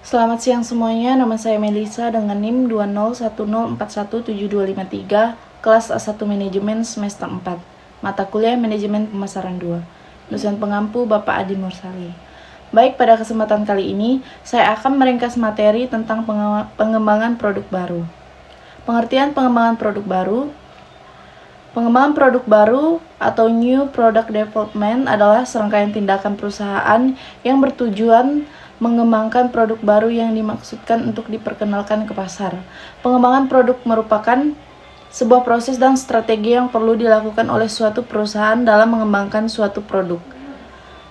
Selamat siang semuanya, nama saya Melisa dengan NIM 20104172253, kelas A1 Manajemen semester 4, mata kuliah Manajemen Pemasaran 2, dosen pengampu Bapak Adi Mursali. Baik, pada kesempatan kali ini, saya akan meringkas materi tentang pengembangan produk baru. Pengertian pengembangan produk baru. Pengembangan produk baru atau New Product Development adalah serangkaian tindakan perusahaan yang bertujuan mengembangkan produk baru yang dimaksudkan untuk diperkenalkan ke pasar. Pengembangan produk merupakan sebuah proses dan strategi yang perlu dilakukan oleh suatu perusahaan dalam mengembangkan suatu produk.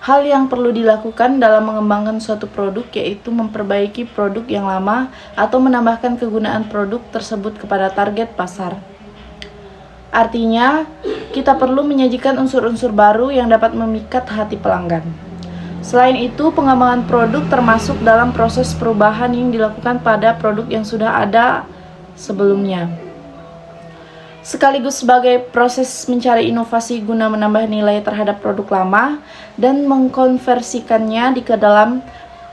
Hal yang perlu dilakukan dalam mengembangkan suatu produk yaitu memperbaiki produk yang lama atau menambahkan kegunaan produk tersebut kepada target pasar. Artinya, kita perlu menyajikan unsur-unsur baru yang dapat memikat hati pelanggan. Selain itu, pengembangan produk termasuk dalam proses perubahan yang dilakukan pada produk yang sudah ada sebelumnya, sekaligus sebagai proses mencari inovasi guna menambah nilai terhadap produk lama dan mengkonversikannya ke dalam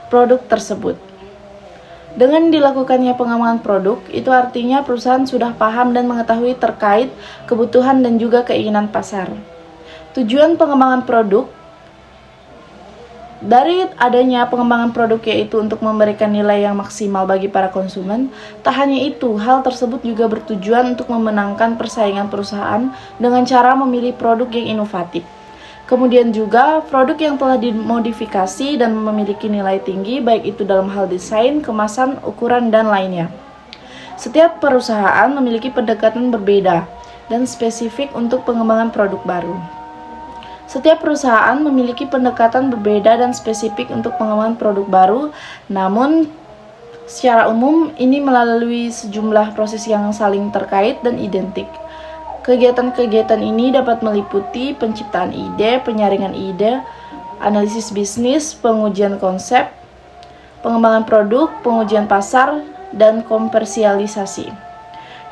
produk tersebut. Dengan dilakukannya pengembangan produk, itu artinya perusahaan sudah paham dan mengetahui terkait kebutuhan dan juga keinginan pasar. Tujuan pengembangan produk dari adanya pengembangan produk yaitu untuk memberikan nilai yang maksimal bagi para konsumen. Tak hanya itu, hal tersebut juga bertujuan untuk memenangkan persaingan perusahaan dengan cara memilih produk yang inovatif. Kemudian juga produk yang telah dimodifikasi dan memiliki nilai tinggi, baik itu dalam hal desain, kemasan, ukuran, dan lainnya. Setiap perusahaan memiliki pendekatan berbeda dan spesifik untuk pengembangan produk baru. Setiap perusahaan memiliki pendekatan berbeda dan spesifik untuk pengembangan produk baru, namun secara umum ini melalui sejumlah proses yang saling terkait dan identik. Kegiatan-kegiatan ini dapat meliputi penciptaan ide, penyaringan ide, analisis bisnis, pengujian konsep, pengembangan produk, pengujian pasar, dan komersialisasi.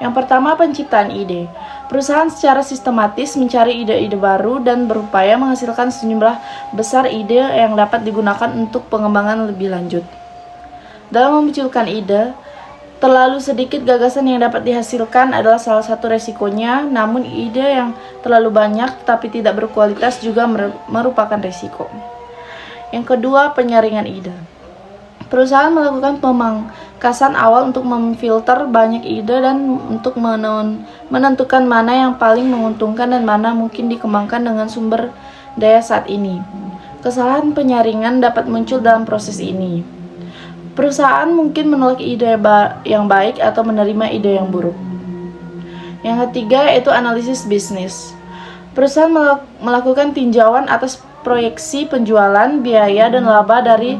Yang pertama, penciptaan ide. Perusahaan secara sistematis mencari ide-ide baru dan berupaya menghasilkan sejumlah besar ide yang dapat digunakan untuk pengembangan lebih lanjut. Dalam memunculkan ide, terlalu sedikit gagasan yang dapat dihasilkan adalah salah satu resikonya, namun ide yang terlalu banyak tapi tidak berkualitas juga merupakan resiko. Yang kedua, penyaringan ide. Perusahaan melakukan pemangkasan awal untuk memfilter banyak ide dan untuk menentukan mana yang paling menguntungkan dan mana mungkin dikembangkan dengan sumber daya saat ini. Kesalahan penyaringan dapat muncul dalam proses ini. Perusahaan mungkin menolak ide yang baik atau menerima ide yang buruk. Yang ketiga yaitu analisis bisnis. Perusahaan melakukan tinjauan atas proyeksi penjualan, biaya, dan laba dari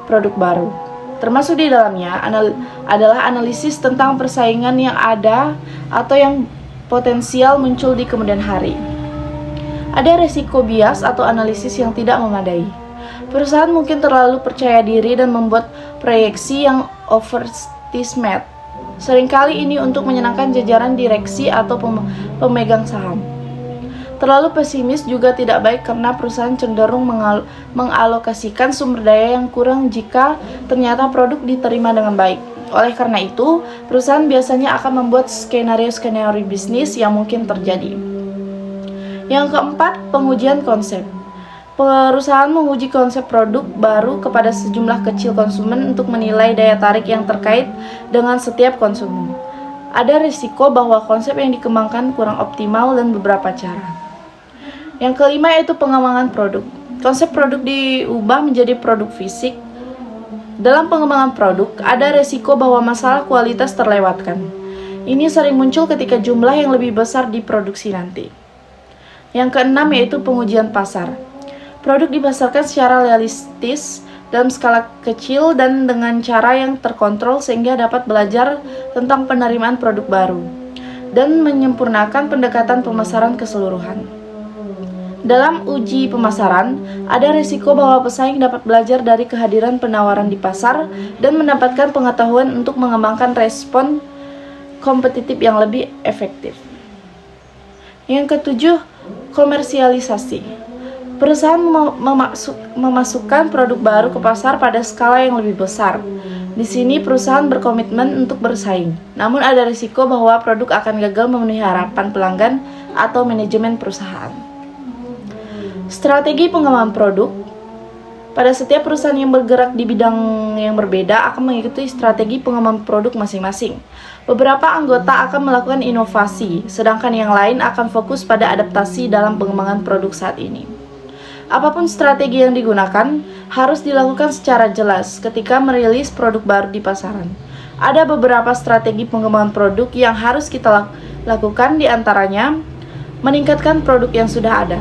produk baru. Termasuk di dalamnya adalah analisis tentang persaingan yang ada atau yang potensial muncul di kemudian hari. Ada resiko bias atau analisis yang tidak memadai. Perusahaan mungkin terlalu percaya diri dan membuat proyeksi yang overestimate. Seringkali ini untuk menyenangkan jajaran direksi atau pemegang saham. Terlalu pesimis juga tidak baik karena perusahaan cenderung mengalokasikan sumber daya yang kurang jika ternyata produk diterima dengan baik. Oleh karena itu, perusahaan biasanya akan membuat skenario-skenario bisnis yang mungkin terjadi. Yang keempat, pengujian konsep. Perusahaan menguji konsep produk baru kepada sejumlah kecil konsumen untuk menilai daya tarik yang terkait dengan setiap konsumen. Ada risiko bahwa konsep yang dikembangkan kurang optimal dan beberapa cara. Yang kelima yaitu pengembangan produk. Konsep produk diubah menjadi produk fisik. Dalam pengembangan produk, ada risiko bahwa masalah kualitas terlewatkan. Ini sering muncul ketika jumlah yang lebih besar diproduksi nanti. Yang keenam yaitu pengujian pasar. Produk dipasarkan secara realistis dalam skala kecil dan dengan cara yang terkontrol sehingga dapat belajar tentang penerimaan produk baru dan menyempurnakan pendekatan pemasaran keseluruhan. Dalam uji pemasaran, ada risiko bahwa pesaing dapat belajar dari kehadiran penawaran di pasar dan mendapatkan pengetahuan untuk mengembangkan respon kompetitif yang lebih efektif. Yang ketujuh, komersialisasi. Perusahaan memasukkan produk baru ke pasar pada skala yang lebih besar. Di sini perusahaan berkomitmen untuk bersaing, namun ada risiko bahwa produk akan gagal memenuhi harapan pelanggan atau manajemen perusahaan. Strategi pengembangan produk. Pada setiap perusahaan yang bergerak di bidang yang berbeda akan mengikuti strategi pengembangan produk masing-masing. Beberapa anggota akan melakukan inovasi, sedangkan yang lain akan fokus pada adaptasi dalam pengembangan produk saat ini. Apapun strategi yang digunakan, harus dilakukan secara jelas ketika merilis produk baru di pasaran. Ada beberapa strategi pengembangan produk yang harus kita lakukan, di antaranya meningkatkan produk yang sudah ada.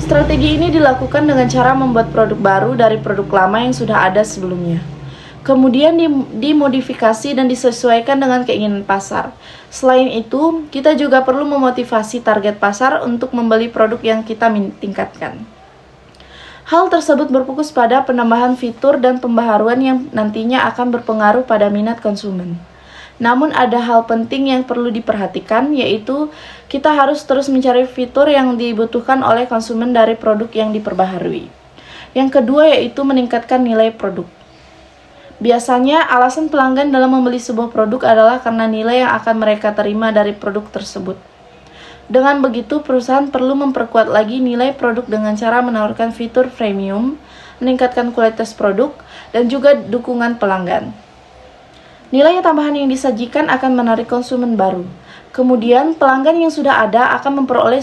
Strategi ini dilakukan dengan cara membuat produk baru dari produk lama yang sudah ada sebelumnya. Kemudian dimodifikasi dan disesuaikan dengan keinginan pasar. Selain itu, kita juga perlu memotivasi target pasar untuk membeli produk yang kita tingkatkan. Hal tersebut berfokus pada penambahan fitur dan pembaharuan yang nantinya akan berpengaruh pada minat konsumen. Namun ada hal penting yang perlu diperhatikan, yaitu kita harus terus mencari fitur yang dibutuhkan oleh konsumen dari produk yang diperbaharui. Yang kedua yaitu meningkatkan nilai produk. Biasanya alasan pelanggan dalam membeli sebuah produk adalah karena nilai yang akan mereka terima dari produk tersebut. Dengan begitu, perusahaan perlu memperkuat lagi nilai produk dengan cara menawarkan fitur premium, meningkatkan kualitas produk, dan juga dukungan pelanggan. Nilai tambahan yang disajikan akan menarik konsumen baru. Kemudian, pelanggan yang sudah ada akan memperoleh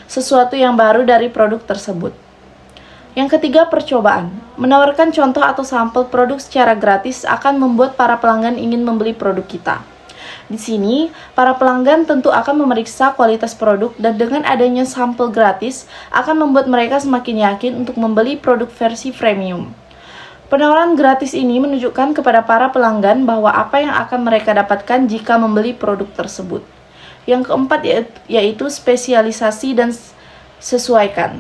sesuatu yang baru dari produk tersebut. Yang ketiga, percobaan. Menawarkan contoh atau sampel produk secara gratis akan membuat para pelanggan ingin membeli produk kita. Di sini, para pelanggan tentu akan memeriksa kualitas produk, dan dengan adanya sampel gratis akan membuat mereka semakin yakin untuk membeli produk versi premium. Penawaran gratis ini menunjukkan kepada para pelanggan bahwa apa yang akan mereka dapatkan jika membeli produk tersebut. Yang keempat yaitu spesialisasi dan sesuaikan.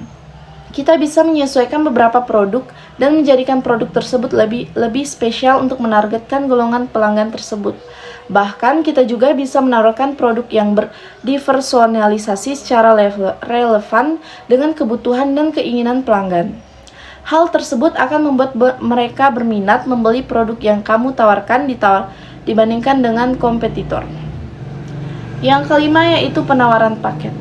Kita bisa menyesuaikan beberapa produk dan menjadikan produk tersebut lebih spesial untuk menargetkan golongan pelanggan tersebut. Bahkan kita juga bisa menawarkan produk yang dipersonalisasi secara relevan dengan kebutuhan dan keinginan pelanggan. Hal tersebut akan membuat mereka berminat membeli produk yang kamu tawarkan dibandingkan dengan kompetitor. Yang kelima yaitu penawaran paket.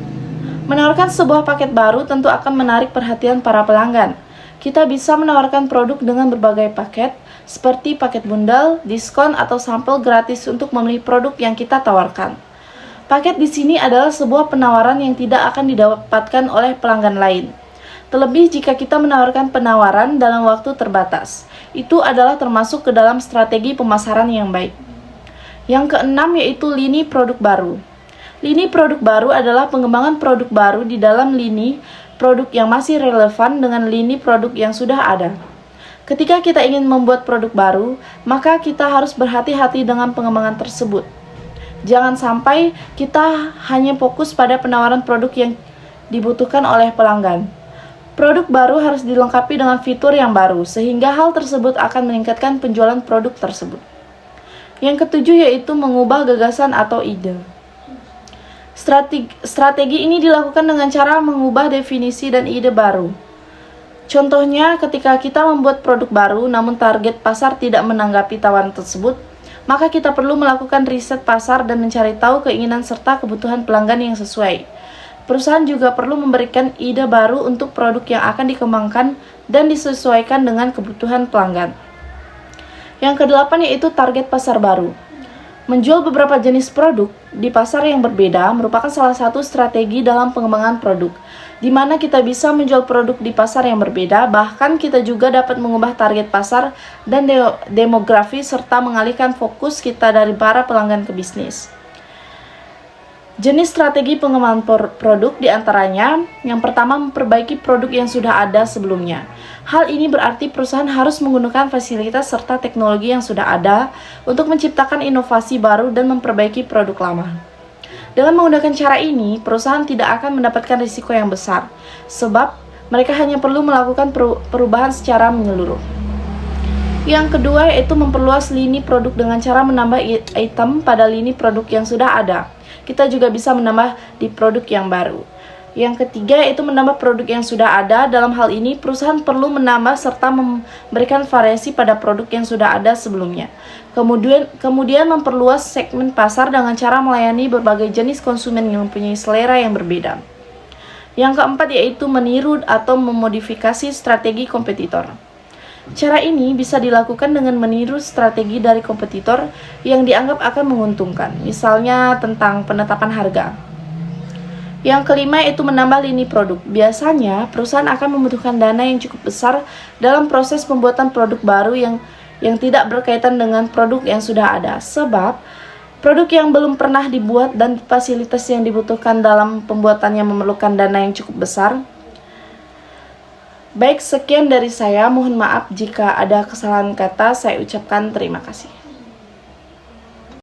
Menawarkan sebuah paket baru tentu akan menarik perhatian para pelanggan. Kita bisa menawarkan produk dengan berbagai paket, seperti paket bundel, diskon, atau sampel gratis untuk membeli produk yang kita tawarkan. Paket di sini adalah sebuah penawaran yang tidak akan didapatkan oleh pelanggan lain. Terlebih jika kita menawarkan penawaran dalam waktu terbatas. Itu adalah termasuk ke dalam strategi pemasaran yang baik. Yang keenam yaitu lini produk baru. Lini produk baru adalah pengembangan produk baru di dalam lini produk yang masih relevan dengan lini produk yang sudah ada. Ketika kita ingin membuat produk baru, maka kita harus berhati-hati dengan pengembangan tersebut. Jangan sampai kita hanya fokus pada penawaran produk yang dibutuhkan oleh pelanggan. Produk baru harus dilengkapi dengan fitur yang baru, sehingga hal tersebut akan meningkatkan penjualan produk tersebut. Yang ketujuh yaitu mengubah gagasan atau ide. Strategi ini dilakukan dengan cara mengubah definisi dan ide baru. Contohnya, ketika kita membuat produk baru namun target pasar tidak menanggapi tawaran tersebut, maka kita perlu melakukan riset pasar dan mencari tahu keinginan serta kebutuhan pelanggan yang sesuai. Perusahaan juga perlu memberikan ide baru untuk produk yang akan dikembangkan dan disesuaikan dengan kebutuhan pelanggan. Yang kedelapan yaitu target pasar baru. Menjual beberapa jenis produk di pasar yang berbeda merupakan salah satu strategi dalam pengembangan produk, di mana kita bisa menjual produk di pasar yang berbeda, bahkan kita juga dapat mengubah target pasar dan demografi serta mengalihkan fokus kita dari para pelanggan ke bisnis. Jenis strategi pengembangan produk diantaranya, yang pertama memperbaiki produk yang sudah ada sebelumnya. Hal ini berarti perusahaan harus menggunakan fasilitas serta teknologi yang sudah ada untuk menciptakan inovasi baru dan memperbaiki produk lama. Dengan menggunakan cara ini, perusahaan tidak akan mendapatkan risiko yang besar, sebab mereka hanya perlu melakukan perubahan secara menyeluruh. Yang kedua yaitu memperluas lini produk dengan cara menambah item pada lini produk yang sudah ada. Kita juga bisa menambah di produk yang baru. Yang ketiga yaitu menambah produk yang sudah ada. Dalam hal ini, perusahaan perlu menambah serta memberikan variasi pada produk yang sudah ada sebelumnya. Kemudian memperluas segmen pasar dengan cara melayani berbagai jenis konsumen yang mempunyai selera yang berbeda. Yang keempat yaitu meniru atau memodifikasi strategi kompetitor. Cara ini bisa dilakukan dengan meniru strategi dari kompetitor yang dianggap akan menguntungkan, misalnya tentang penetapan harga. Yang kelima yaitu menambah lini produk. Biasanya, perusahaan akan membutuhkan dana yang cukup besar dalam proses pembuatan produk baru yang tidak berkaitan dengan produk yang sudah ada. Sebab, produk yang belum pernah dibuat dan fasilitas yang dibutuhkan dalam pembuatannya memerlukan dana yang cukup besar. Baik, sekian dari saya. Mohon maaf jika ada kesalahan kata. Saya ucapkan terima kasih.